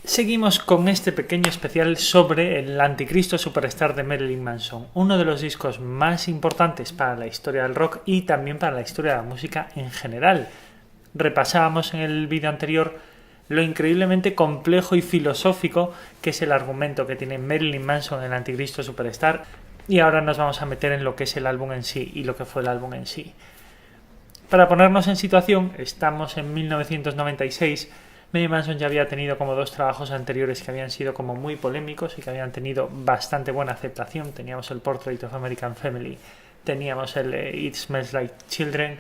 Seguimos con este pequeño especial sobre el Anticristo Superstar de Marilyn Manson, uno de los discos más importantes para la historia del rock y también para la historia de la música en general. Repasábamos en el vídeo anterior lo increíblemente complejo y filosófico que es el argumento que tiene Marilyn Manson en el Anticristo Superstar, y ahora nos vamos a meter en lo que es el álbum en sí y lo que fue el álbum en sí. Para ponernos en situación, estamos en 1996. Marilyn Manson ya había tenido como dos trabajos anteriores que habían sido como muy polémicos y que habían tenido bastante buena aceptación. Teníamos el Portrait of American Family, teníamos el It Smells Like Children.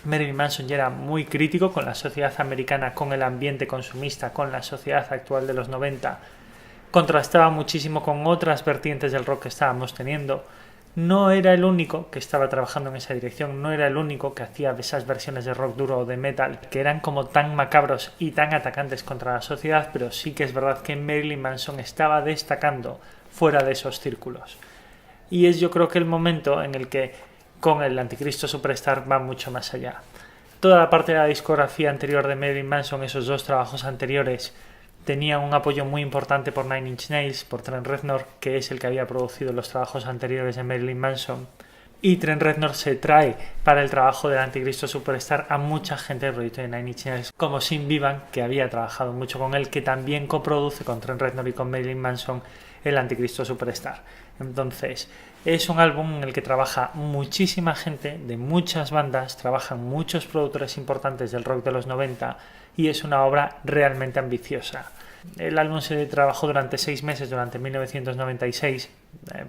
Marilyn Manson ya era muy crítico con la sociedad americana, con el ambiente consumista, con la sociedad actual de los 90. Contrastaba muchísimo con otras vertientes del rock que estábamos teniendo. No era el único que estaba trabajando en esa dirección, no era el único que hacía esas versiones de rock duro o de metal que eran como tan macabros y tan atacantes contra la sociedad, pero sí que es verdad que Marilyn Manson estaba destacando fuera de esos círculos. Y es yo creo que el momento en el que con el Anticristo Superstar va mucho más allá. Toda la parte de la discografía anterior de Marilyn Manson, esos dos trabajos anteriores, tenía un apoyo muy importante por Nine Inch Nails, por Trent Reznor, que es el que había producido los trabajos anteriores de Marilyn Manson. Y Trent Reznor se trae para el trabajo del Anticristo Superstar a mucha gente del proyecto de Nine Inch Nails, como Sim Vivan, que había trabajado mucho con él, que también coproduce con Trent Reznor y con Marilyn Manson el Anticristo Superstar. Entonces, es un álbum en el que trabaja muchísima gente de muchas bandas, trabajan muchos productores importantes del rock de los 90 y es una obra realmente ambiciosa. El álbum se trabajó durante 6 meses, durante 1996,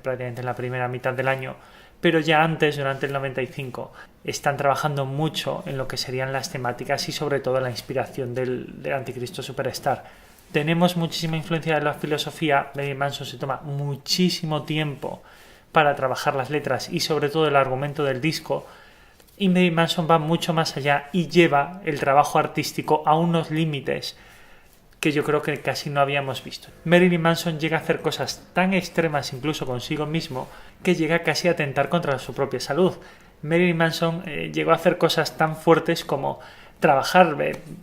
prácticamente en la primera mitad del año, pero ya antes, durante el 95, están trabajando mucho en lo que serían las temáticas y sobre todo la inspiración del Anticristo Superstar. Tenemos muchísima influencia de la filosofía. Marilyn Manson se toma muchísimo tiempo para trabajar las letras y sobre todo el argumento del disco, y Marilyn Manson va mucho más allá y lleva el trabajo artístico a unos límites que yo creo que casi no habíamos visto. Marilyn Manson llega a hacer cosas tan extremas incluso consigo mismo que llega casi a atentar contra su propia salud. Marilyn Manson llegó a hacer cosas tan fuertes como trabajar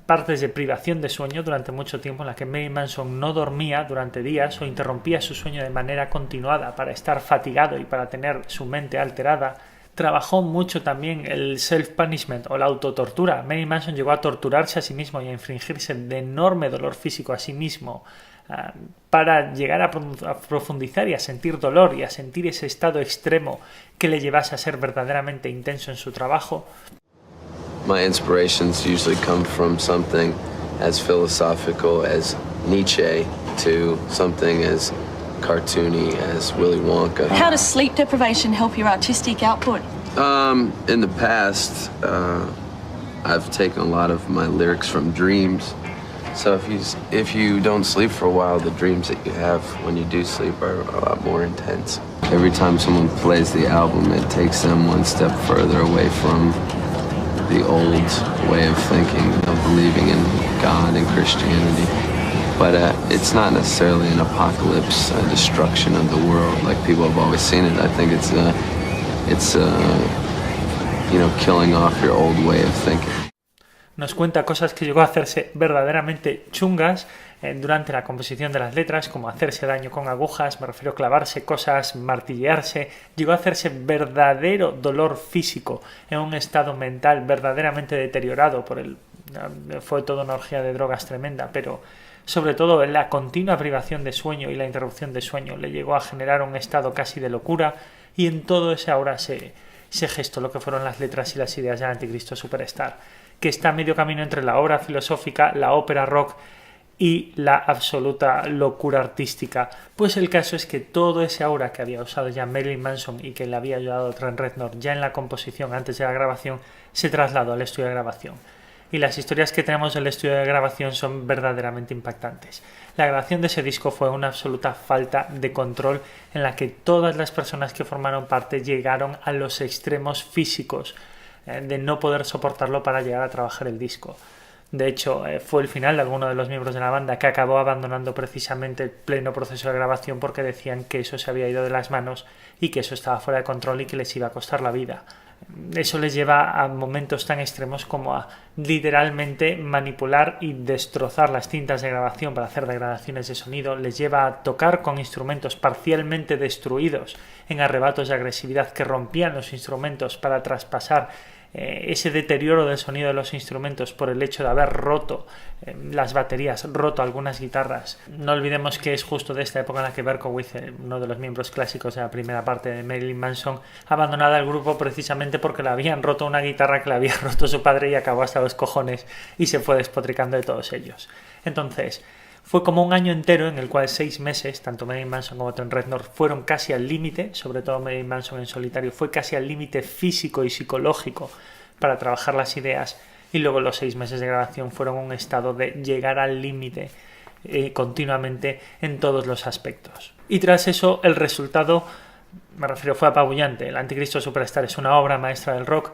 partes de privación de sueño durante mucho tiempo, en la que Marilyn Manson no dormía durante días o interrumpía su sueño de manera continuada para estar fatigado y para tener su mente alterada. Trabajó mucho también el self-punishment o la autotortura. Marilyn Manson llegó a torturarse a sí mismo y a infligirse de enorme dolor físico a sí mismo para llegar a profundizar y a sentir dolor y a sentir ese estado extremo que le llevase a ser verdaderamente intenso en su trabajo. My inspirations usually come from something as philosophical as Nietzsche to something as cartoony as Willy Wonka. How does sleep deprivation help your artistic output? In the past, I've taken a lot of my lyrics from dreams. So if you don't sleep for a while, the dreams that you have when you do sleep are a lot more intense. Every time someone plays the album, it takes them one step further away from the old way of thinking, of believing in God and Christianity. But it's not necessarily an apocalypse, a destruction of the world like people have always seen it. I think it's killing off your old way of thinking. Nos cuenta cosas que llegó a hacerse verdaderamente chungas durante la composición de las letras, como hacerse daño con agujas, me refiero a clavarse cosas, martillearse. Llegó a hacerse verdadero dolor físico en un estado mental verdaderamente deteriorado fue toda una orgía de drogas tremenda, pero sobre todo la continua privación de sueño y la interrupción de sueño le llegó a generar un estado casi de locura, y en todo ese ahora se gestó lo que fueron las letras y las ideas del Anticristo Superstar, que está a medio camino entre la obra filosófica, la ópera rock y la absoluta locura artística. Pues el caso es que todo ese aura que había usado ya Marilyn Manson y que le había ayudado Trent Reznor ya en la composición antes de la grabación, se trasladó al estudio de grabación. Y las historias que tenemos del estudio de grabación son verdaderamente impactantes. La grabación de ese disco fue una absoluta falta de control, en la que todas las personas que formaron parte llegaron a los extremos físicos de no poder soportarlo para llegar a trabajar el disco. De hecho, fue el final de alguno de los miembros de la banda que acabó abandonando precisamente el pleno proceso de grabación porque decían que eso se había ido de las manos y que eso estaba fuera de control y que les iba a costar la vida. Eso les lleva a momentos tan extremos como a literalmente manipular y destrozar las cintas de grabación para hacer degradaciones de sonido, les lleva a tocar con instrumentos parcialmente destruidos en arrebatos de agresividad que rompían los instrumentos para traspasar ese deterioro del sonido de los instrumentos por el hecho de haber roto las baterías, roto algunas guitarras. No olvidemos que es justo de esta época en la que Berkowitz, uno de los miembros clásicos de la primera parte de Marilyn Manson, abandonaba el grupo precisamente porque le habían roto una guitarra que le había roto su padre y acabó hasta los cojones y se fue despotricando de todos ellos. Entonces, fue como un año entero en el cual 6 meses, tanto Marilyn Manson como Trent Reznor fueron casi al límite, sobre todo Marilyn Manson en solitario, fue casi al límite físico y psicológico para trabajar las ideas, y luego los 6 meses de grabación fueron un estado de llegar al límite continuamente en todos los aspectos. Y tras eso el resultado, me refiero, fue apabullante. El Anticristo Superstar es una obra maestra del rock.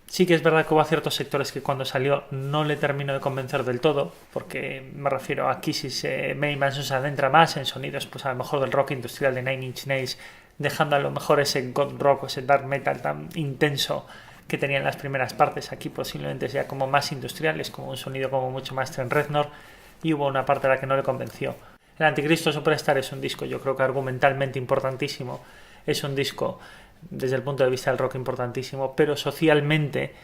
Sí que es verdad que hubo ciertos sectores que cuando salió no le terminó de convencer del todo, porque me refiero aquí si Marilyn Manson se adentra más en sonidos, pues a lo mejor del rock industrial de Nine Inch Nails, dejando a lo mejor ese god rock o ese dark metal tan intenso que tenía en las primeras partes. Aquí posiblemente sea como más industriales, como un sonido como mucho más Trent Reznor, y hubo una parte a la que no le convenció. El Anticristo Superstar es un disco, yo creo que argumentalmente importantísimo, es un disco desde el punto de vista del rock importantísimo, pero socialmente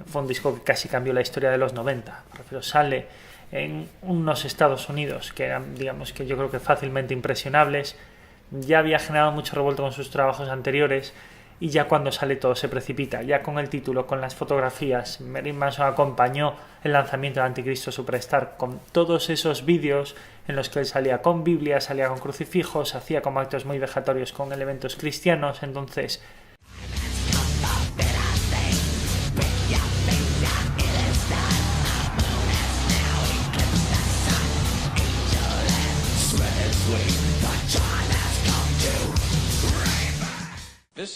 fue un disco que casi cambió la historia de los 90. Pero sale en unos Estados Unidos que eran, digamos, que yo creo que fácilmente impresionables. Ya había generado mucho revuelto con sus trabajos anteriores y ya cuando sale todo se precipita. Ya con el título, con las fotografías, Marilyn Manson acompañó el lanzamiento del Anticristo Superstar con todos esos vídeos en los que él salía con Biblia, salía con crucifijos, hacía como actos muy vejatorios con elementos cristianos. Entonces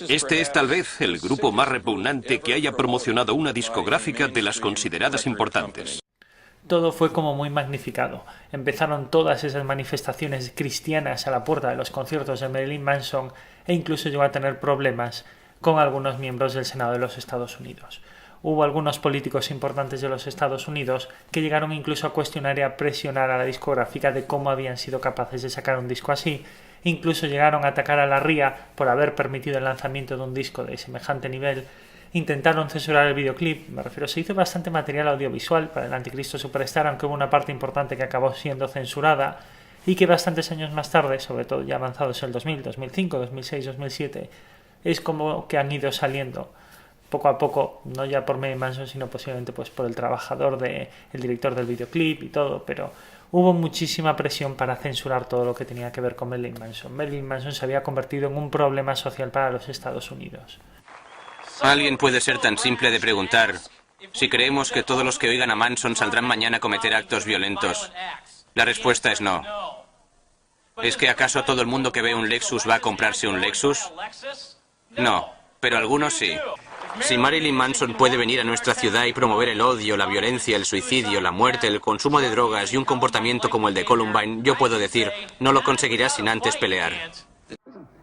este es tal vez el grupo más repugnante que haya promocionado una discográfica de las consideradas importantes. Todo fue como muy magnificado. Empezaron todas esas manifestaciones cristianas a la puerta de los conciertos de Marilyn Manson e incluso llegó a tener problemas con algunos miembros del Senado de los Estados Unidos. Hubo algunos políticos importantes de los Estados Unidos que llegaron incluso a cuestionar y a presionar a la discográfica de cómo habían sido capaces de sacar un disco así. Incluso llegaron a atacar a la RIA por haber permitido el lanzamiento de un disco de semejante nivel. Intentaron censurar el videoclip, me refiero, se hizo bastante material audiovisual para el Anticristo Superstar, aunque hubo una parte importante que acabó siendo censurada y que bastantes años más tarde, sobre todo ya avanzados en el 2000, 2005, 2006, 2007, es como que han ido saliendo poco a poco, no ya por Marilyn Manson, sino posiblemente pues por el trabajador, el director del videoclip y todo, pero hubo muchísima presión para censurar todo lo que tenía que ver con Marilyn Manson. Marilyn Manson se había convertido en un problema social para los Estados Unidos. Alguien puede ser tan simple de preguntar si creemos que todos los que oigan a Manson saldrán mañana a cometer actos violentos. La respuesta es no. ¿Es que acaso todo el mundo que ve un Lexus va a comprarse un Lexus? No, pero algunos sí. Si Marilyn Manson puede venir a nuestra ciudad y promover el odio, la violencia, el suicidio, la muerte, el consumo de drogas y un comportamiento como el de Columbine, yo puedo decir, no lo conseguirá sin antes pelear.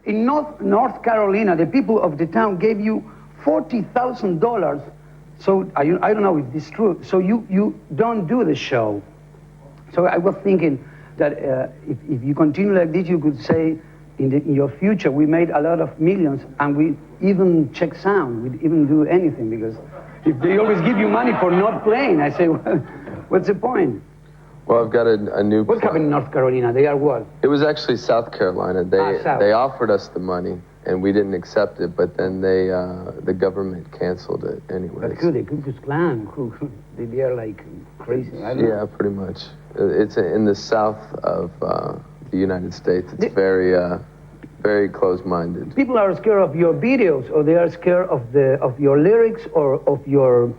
In North Carolina, the people of the town gave you $40,000. So I don't know if this is true. So you don't do the show. So I was thinking that if you continue like this, you could say in your future we made a lot of millions and we even check sound, we even do anything, because if they always give you money for not playing, I say, well, what's the point? Well, I've got a new... What happened in North Carolina? They are what? It was actually South Carolina. They offered us the money, and we didn't accept it, but then the government canceled it anyways. That's good. The Ku Klux Klan, they are like crazy. Yeah, pretty much. It's in the south of the United States. It's very close-minded. People are scared of your videos, or they are scared of your lyrics, or of your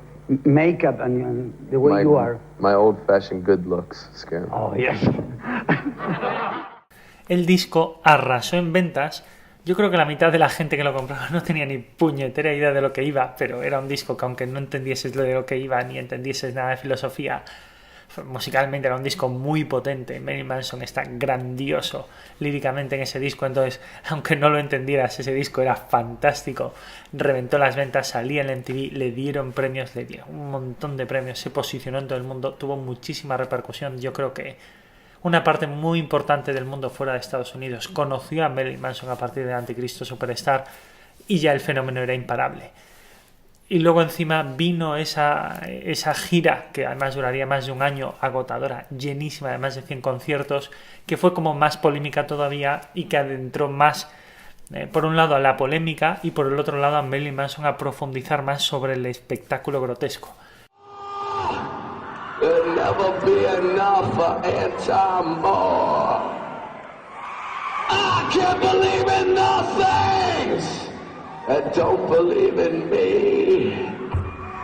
makeup and the way you are. My old-fashioned good looks scare me. Oh, yes. El disco arrasó en ventas, Yo creo que la mitad de la gente que lo compraba no tenía ni puñetera idea de lo que iba, pero era un disco que aunque no entendieses de lo que iba ni entendieses nada de filosofía, musicalmente era un disco muy potente. Marilyn Manson está grandioso líricamente en ese disco, entonces aunque no lo entendieras, ese disco era fantástico, reventó las ventas, salía en MTV, le dieron premios, le dieron un montón de premios, se posicionó en todo el mundo, tuvo muchísima repercusión. Yo creo que una parte muy importante del mundo fuera de Estados Unidos conoció a Marilyn Manson a partir de Anticristo Superstar y ya el fenómeno era imparable. Y luego encima vino esa gira, que además duraría más de un año, agotadora, llenísima de más de 100 conciertos, que fue como más polémica todavía y que adentró más, por un lado, a la polémica y por el otro lado a Marilyn Manson a profundizar más sobre el espectáculo grotesco. There'll never be enough for anti-more. I can't believe in nothing. And don't believe in me.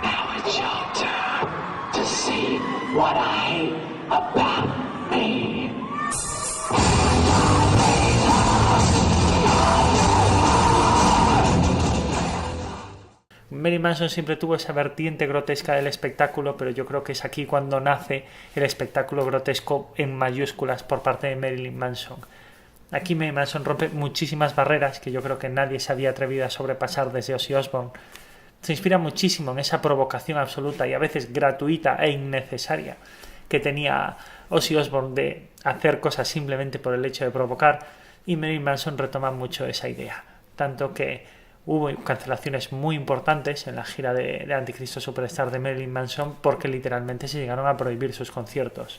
Now it's your turn to see what I hate about me. Marilyn Manson siempre tuvo esa vertiente grotesca del espectáculo, pero yo creo que es aquí cuando nace el espectáculo grotesco en mayúsculas por parte de Marilyn Manson. Aquí Marilyn Manson rompe muchísimas barreras que yo creo que nadie se había atrevido a sobrepasar desde Ozzy Osbourne. Se inspira muchísimo en esa provocación absoluta y a veces gratuita e innecesaria que tenía Ozzy Osbourne de hacer cosas simplemente por el hecho de provocar, y Marilyn Manson retoma mucho esa idea, tanto que hubo cancelaciones muy importantes en la gira de Anticristo Superstar de Marilyn Manson porque literalmente se llegaron a prohibir sus conciertos.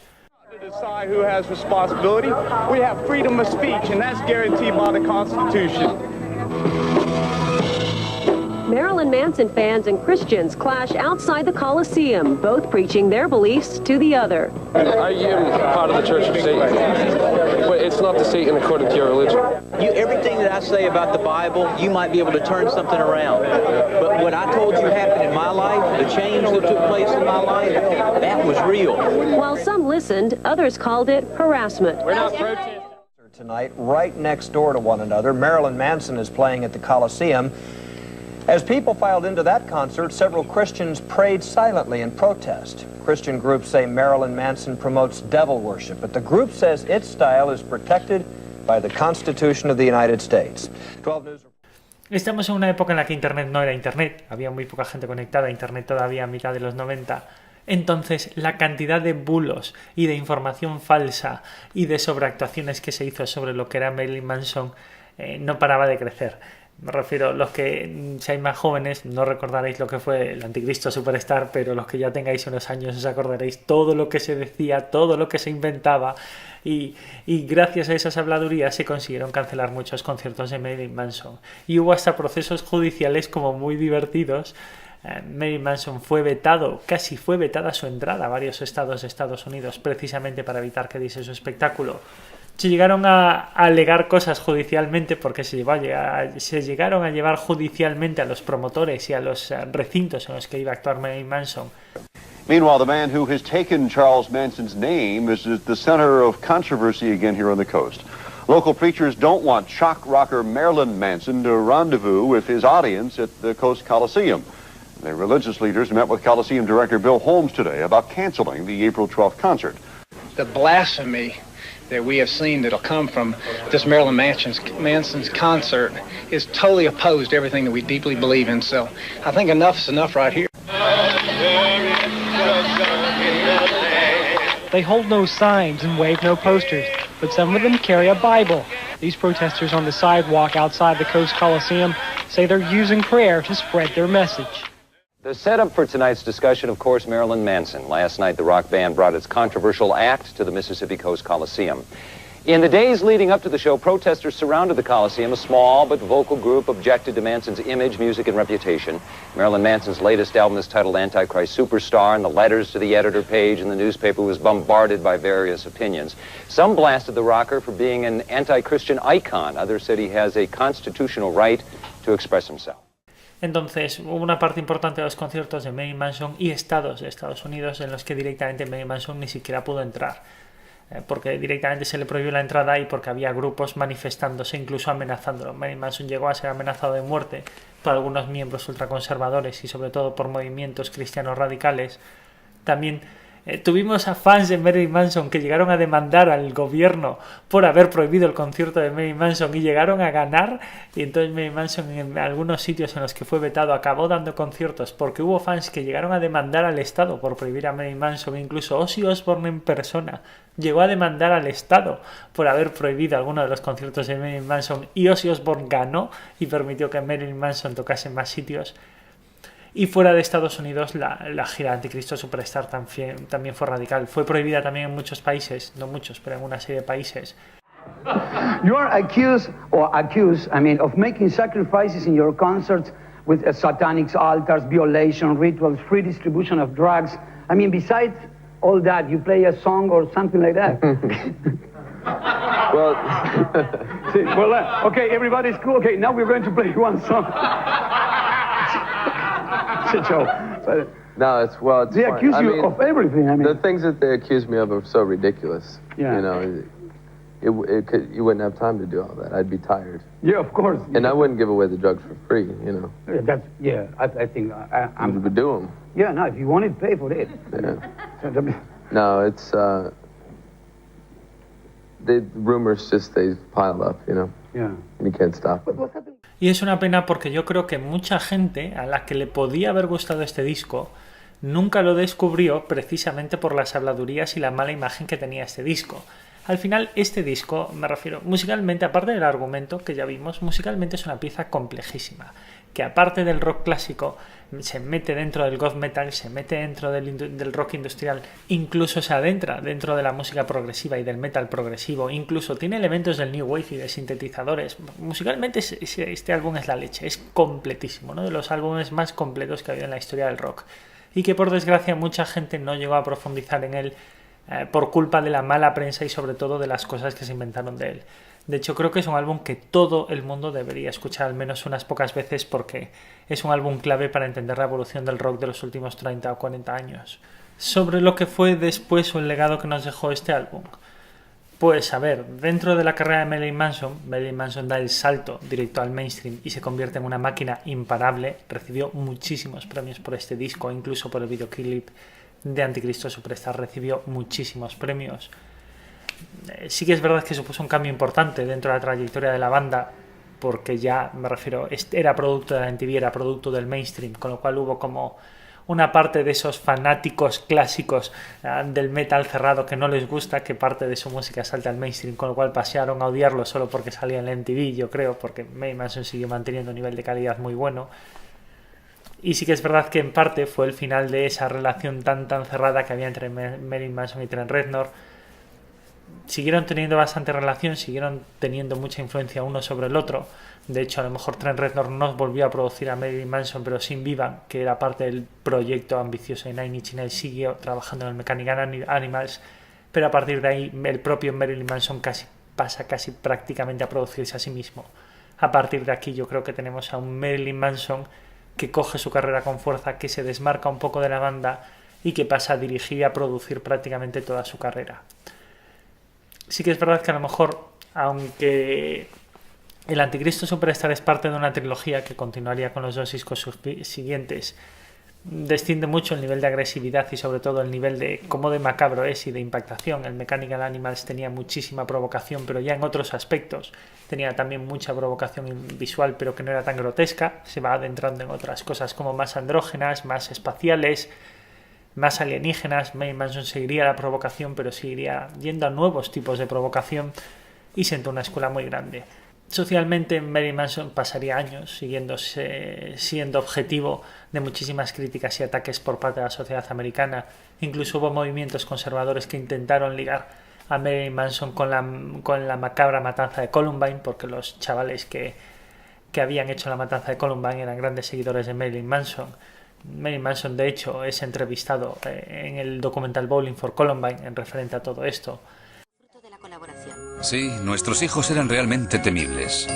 Decide who has responsibility. We have freedom of speech, and that's guaranteed by the Constitution. Marilyn Manson fans and Christians clash outside the Coliseum, both preaching their beliefs to the other. I am part of the Church of Satan, but it's not the Satan according to your religion. Everything that I say about the Bible, you might be able to turn something around. But what I told you happened in my life, the change that took place in my life, that was real. While some listened, others called it harassment. We're not protesting. Tonight, right next door to one another, Marilyn Manson is playing at the Coliseum. As people filed into that concert, several Christians prayed silently in protest. Christian groups say Marilyn Manson promotes devil worship, but the group says its style is protected by the Constitution of the United States. 12 News. Estamos en una época en la que Internet no era Internet, había muy poca gente conectada a Internet todavía a mitad de los 90. Entonces, la cantidad de bulos y de información falsa y de sobreactuaciones que se hizo sobre lo que era Marilyn Manson no paraba de crecer. Me refiero, los que seáis más jóvenes no recordaréis lo que fue el Anticristo Superstar, pero los que ya tengáis unos años os acordaréis todo lo que se decía, todo lo que se inventaba, y gracias a esas habladurías se consiguieron cancelar muchos conciertos de Marilyn Manson. Y hubo hasta procesos judiciales como muy divertidos. Marilyn Manson fue vetado, casi fue vetada su entrada a varios estados de Estados Unidos precisamente para evitar que diese su espectáculo. Se llegaron a alegar cosas judicialmente porque se llegaron a llevar judicialmente a los promotores y a los recintos en los que iba a actuar Marilyn Manson. Meanwhile, the man who has taken Charles Manson's name is at the center of controversy again here on the coast. Local preachers don't want shock rocker Marilyn Manson to rendezvous with his audience at the Coast Coliseum. The religious leaders met with Coliseum director Bill Holmes today about canceling the April 12th concert. The blasphemy that we have seen that'll come from this Marilyn Manson's concert is totally opposed to everything that we deeply believe in. So I think enough is enough right here. They hold no signs and wave no posters, but some of them carry a Bible. These protesters on the sidewalk outside the Coast Coliseum say they're using prayer to spread their message. The setup for tonight's discussion, of course, Marilyn Manson. Last night, the rock band brought its controversial act to the Mississippi Coast Coliseum. In the days leading up to the show, protesters surrounded the Coliseum. A small but vocal group objected to Manson's image, music, and reputation. Marilyn Manson's latest album is titled Antichrist Superstar, and the letters to the editor page in the newspaper was bombarded by various opinions. Some blasted the rocker for being an anti-Christian icon. Others said he has a constitutional right to express himself. Entonces hubo una parte importante de los conciertos de Marilyn Manson y estados de Estados Unidos en los que directamente Marilyn Manson ni siquiera pudo entrar. porque directamente se le prohibió la entrada y porque había grupos manifestándose, incluso amenazándolo. Marilyn Manson llegó a ser amenazado de muerte por algunos miembros ultraconservadores y sobre todo por movimientos cristianos radicales. También tuvimos a fans de Marilyn Manson que llegaron a demandar al gobierno por haber prohibido el concierto de Marilyn Manson y llegaron a ganar, y entonces Marilyn Manson en algunos sitios en los que fue vetado acabó dando conciertos porque hubo fans que llegaron a demandar al Estado por prohibir a Marilyn Manson. Incluso Ozzy Osbourne en persona llegó a demandar al Estado por haber prohibido algunos de los conciertos de Marilyn Manson, y Ozzy Osbourne ganó y permitió que Marilyn Manson tocase en más sitios. Y fuera de Estados Unidos, la gira Anticristo Superstar también fue radical. Fue prohibida también en muchos países, no muchos, pero en una serie de países. You are accused, of making sacrifices in your concerts with satanic altars, violation, rituals, free distribution of drugs. Besides all that, you play a song or something like that. Okay, everybody's cool. Okay, now we're going to play one song. No, it's they accuse you of everything. The things that they accuse me of are so ridiculous. Yeah. You know, you wouldn't have time to do all that. I'd be tired. Yeah, of course. And I wouldn't give away the drugs for free. You know. I think I'm. would do them. Yeah, no. If you want it, pay for it. Yeah. No, it's the rumors they pile up. You know. Yeah. And you can't stop them. Y es una pena porque yo creo que mucha gente a la que le podía haber gustado este disco nunca lo descubrió precisamente por las habladurías y la mala imagen que tenía este disco. Al final, este disco, me refiero, musicalmente, aparte del argumento que ya vimos, musicalmente es una pieza complejísima, que aparte del rock clásico, se mete dentro del goth metal, se mete dentro del rock industrial, incluso se adentra dentro de la música progresiva y del metal progresivo, incluso tiene elementos del new wave y de sintetizadores. Musicalmente este álbum es la leche, es completísimo, uno de los álbumes más completos que ha habido en la historia del rock, y que por desgracia mucha gente no llegó a profundizar en él por culpa de la mala prensa y sobre todo de las cosas que se inventaron de él. De hecho, creo que es un álbum que todo el mundo debería escuchar al menos unas pocas veces porque es un álbum clave para entender la evolución del rock de los últimos 30 o 40 años. Sobre lo que fue después o el legado que nos dejó este álbum. Pues a ver, dentro de la carrera de Marilyn Manson da el salto directo al mainstream y se convierte en una máquina imparable. Recibió muchísimos premios por este disco, incluso por el videoclip de Anticristo Superstar recibió muchísimos premios. Sí que es verdad que supuso un cambio importante dentro de la trayectoria de la banda, porque ya, me refiero, era producto de la MTV, era producto del mainstream, con lo cual hubo como una parte de esos fanáticos clásicos del metal cerrado que no les gusta que parte de su música salte al mainstream, con lo cual pasaron a odiarlo solo porque salía en la MTV, yo creo, porque Marilyn Manson siguió manteniendo un nivel de calidad muy bueno. Y sí que es verdad que en parte fue el final de esa relación tan cerrada que había entre Marilyn Manson y Trent Reznor. Siguieron teniendo bastante relación, siguieron teniendo mucha influencia uno sobre el otro. De hecho, a lo mejor Trent Reznor no volvió a producir a Marilyn Manson, pero Sin Vivan, que era parte del proyecto ambicioso de Nine Inch Nails, siguió trabajando en el Mechanical Animals, pero a partir de ahí el propio Marilyn Manson pasa prácticamente a producirse a sí mismo. A partir de aquí yo creo que tenemos a un Marilyn Manson que coge su carrera con fuerza, que se desmarca un poco de la banda y que pasa a dirigir y a producir prácticamente toda su carrera. Sí que es verdad que a lo mejor, aunque el Anticristo Superstar es parte de una trilogía que continuaría con los dos discos siguientes, desciende mucho el nivel de agresividad y sobre todo el nivel de cómo de macabro es y de impactación. El Mechanical Animals tenía muchísima provocación, pero ya en otros aspectos. Tenía también mucha provocación visual, pero que no era tan grotesca. Se va adentrando en otras cosas como más andrógenas, más espaciales, más alienígenas. Marilyn Manson seguiría la provocación, pero seguiría yendo a nuevos tipos de provocación y sentó una escuela muy grande. Socialmente, Marilyn Manson pasaría años siendo objetivo de muchísimas críticas y ataques por parte de la sociedad americana. Incluso hubo movimientos conservadores que intentaron ligar a Marilyn Manson con la macabra matanza de Columbine, porque los chavales que habían hecho la matanza de Columbine eran grandes seguidores de Marilyn Manson. Marilyn Manson, de hecho, es entrevistado en el documental Bowling for Columbine en referente a todo esto. Sí, nuestros hijos eran realmente temibles.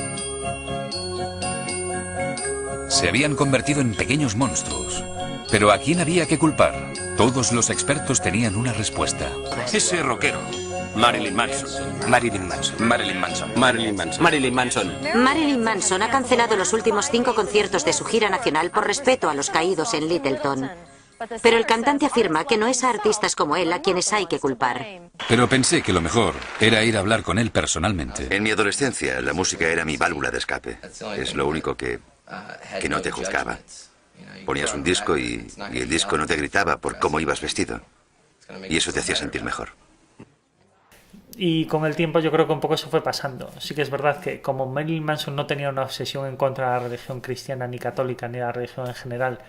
Se habían convertido en pequeños monstruos. Pero ¿a quién había que culpar? Todos los expertos tenían una respuesta. Ese rockero. Marilyn Manson. Marilyn Manson. Marilyn Manson. Marilyn Manson. Marilyn Manson. Marilyn Manson ha cancelado los últimos 5 conciertos de su gira nacional por respeto a los caídos en Littleton. Pero el cantante afirma que no es a artistas como él a quienes hay que culpar. Pero pensé que lo mejor era ir a hablar con él personalmente. En mi adolescencia, la música era mi válvula de escape. Es lo único que no te juzgaba. Ponías un disco y el disco no te gritaba por cómo ibas vestido. Y eso te hacía sentir mejor. Y con el tiempo yo creo que un poco se fue pasando. Sí que es verdad que como Marilyn Manson no tenía una obsesión en contra de la religión cristiana ni católica ni de la religión en general,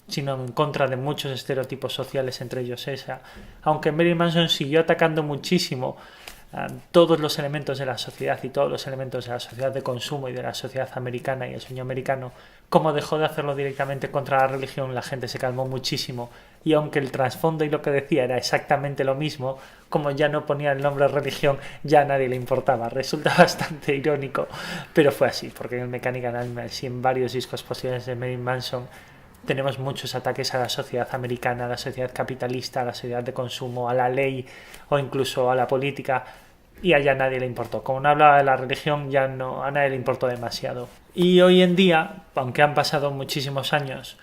sino en contra de muchos estereotipos sociales, entre ellos esa, aunque Marilyn Manson siguió atacando muchísimo a todos los elementos de la sociedad y todos los elementos de la sociedad de consumo y de la sociedad americana y el sueño americano, como dejó de hacerlo directamente contra la religión, la gente se calmó muchísimo, y aunque el trasfondo y lo que decía era exactamente lo mismo, como ya no ponía el nombre religión, ya a nadie le importaba. Resulta bastante irónico, pero fue así, porque en el Mechanical Animals y en varios discos posteriores de Marilyn Manson tenemos muchos ataques a la sociedad americana, a la sociedad capitalista, a la sociedad de consumo, a la ley o incluso a la política, y allá a nadie le importó. Como no hablaba de la religión, ya no, a nadie le importó demasiado. Y hoy en día, aunque han pasado muchísimos años,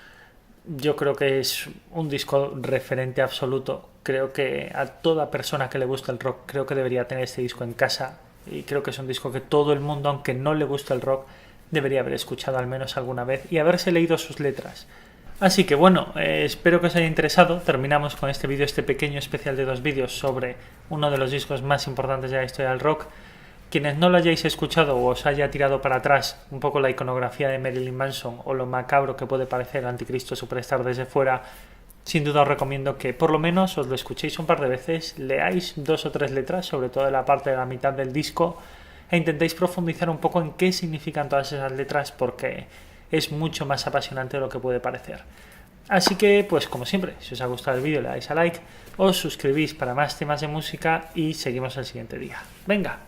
yo creo que es un disco referente absoluto. Creo que a toda persona que le gusta el rock, creo que debería tener este disco en casa, y creo que es un disco que todo el mundo, aunque no le guste el rock, debería haber escuchado al menos alguna vez y haberse leído sus letras. Así que bueno, espero que os haya interesado. Terminamos con este vídeo, este pequeño especial de 2 vídeos sobre uno de los discos más importantes de la historia del rock. Quienes no lo hayáis escuchado o os haya tirado para atrás un poco la iconografía de Marilyn Manson o lo macabro que puede parecer Anticristo Superstar desde fuera, sin duda os recomiendo que por lo menos os lo escuchéis un par de veces, leáis 2 o 3 letras, sobre todo en la parte de la mitad del disco, e intentéis profundizar un poco en qué significan todas esas letras, porque es mucho más apasionante de lo que puede parecer. Así que, pues como siempre, si os ha gustado el vídeo le dais a like, os suscribís para más temas de música y seguimos el siguiente día. ¡Venga!